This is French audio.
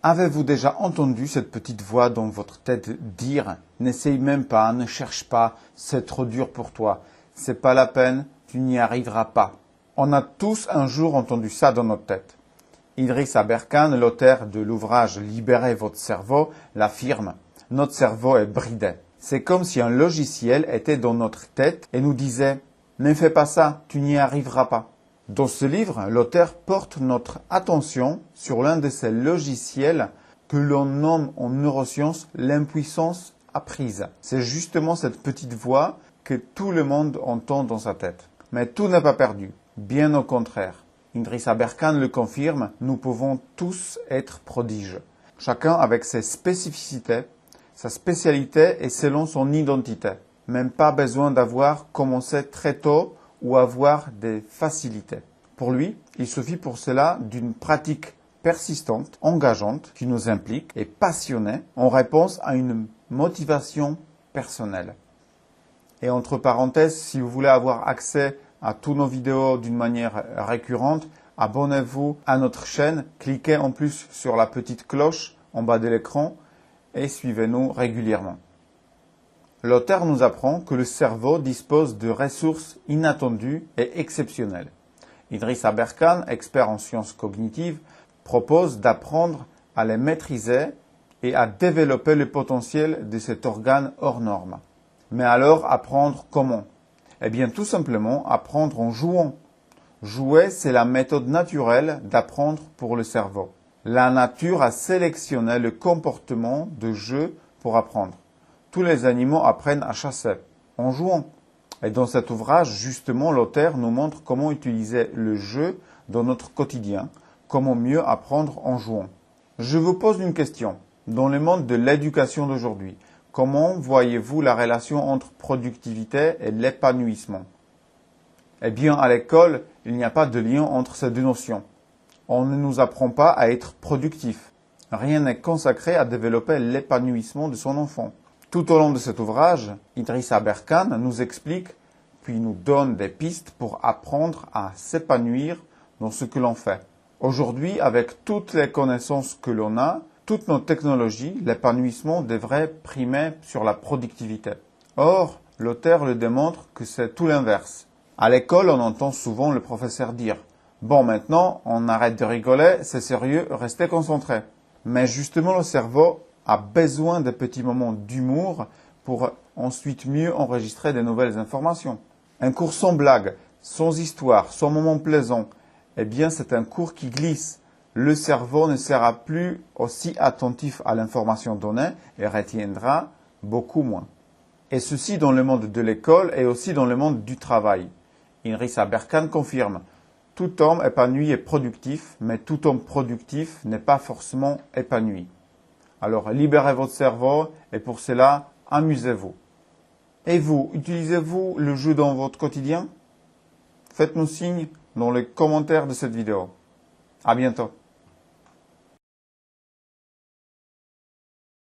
Avez-vous déjà entendu cette petite voix dans votre tête dire « N'essaye même pas, ne cherche pas, c'est trop dur pour toi, c'est pas la peine, tu n'y arriveras pas ». On a tous un jour entendu ça dans notre tête. Idriss Aberkan, l'auteur de l'ouvrage « Libérez votre cerveau », l'affirme « Notre cerveau est bridé ». C'est comme si un logiciel était dans notre tête et nous disait « Ne fais pas ça, tu n'y arriveras pas ». Dans ce livre, l'auteur porte notre attention sur l'un de ces logiciels que l'on nomme en neurosciences l'impuissance apprise. C'est justement cette petite voix que tout le monde entend dans sa tête. Mais tout n'est pas perdu, bien au contraire. Idriss Aberkan le confirme, nous pouvons tous être prodiges. Chacun avec ses spécificités, sa spécialité et selon son identité. Même pas besoin d'avoir commencé très tôt ou avoir des facilités. Pour lui, il suffit pour cela d'une pratique persistante, engageante, qui nous implique et passionnée en réponse à une motivation personnelle. Et entre parenthèses, si vous voulez avoir accès à tous nos vidéos d'une manière récurrente, abonnez-vous à notre chaîne, cliquez en plus sur la petite cloche en bas de l'écran et suivez-nous régulièrement. L'auteur nous apprend que le cerveau dispose de ressources inattendues et exceptionnelles. Idriss Aberkan, expert en sciences cognitives, propose d'apprendre à les maîtriser et à développer le potentiel de cet organe hors norme. Mais alors, apprendre comment? Eh bien, tout simplement, apprendre en jouant. Jouer, c'est la méthode naturelle d'apprendre pour le cerveau. La nature a sélectionné le comportement de jeu pour apprendre. Tous les animaux apprennent à chasser, en jouant. Et dans cet ouvrage, justement, l'auteur nous montre comment utiliser le jeu dans notre quotidien, comment mieux apprendre en jouant. Je vous pose une question. Dans le monde de l'éducation d'aujourd'hui, comment voyez-vous la relation entre productivité et l'épanouissement? Eh bien, à l'école, il n'y a pas de lien entre ces deux notions. On ne nous apprend pas à être productif. Rien n'est consacré à développer l'épanouissement de son enfant. Tout au long de cet ouvrage, Idriss Aberkan nous explique puis nous donne des pistes pour apprendre à s'épanouir dans ce que l'on fait. Aujourd'hui, avec toutes les connaissances que l'on a, toutes nos technologies, l'épanouissement devrait primer sur la productivité. Or, l'auteur le démontre que c'est tout l'inverse. À l'école, on entend souvent le professeur dire « Bon, maintenant, on arrête de rigoler, c'est sérieux, restez concentrés. » Mais justement, le cerveau a besoin de petits moments d'humour pour ensuite mieux enregistrer de nouvelles informations. Un cours sans blague, sans histoire, sans moment plaisant, eh bien c'est un cours qui glisse. Le cerveau ne sera plus aussi attentif à l'information donnée et retiendra beaucoup moins. Et ceci dans le monde de l'école et aussi dans le monde du travail. Idriss Aberkan confirme « Tout homme épanoui est productif, mais tout homme productif n'est pas forcément épanoui. » Alors, libérez votre cerveau et pour cela, amusez-vous. Et vous, utilisez-vous le jeu dans votre quotidien? Faites-nous signe dans les commentaires de cette vidéo. À bientôt.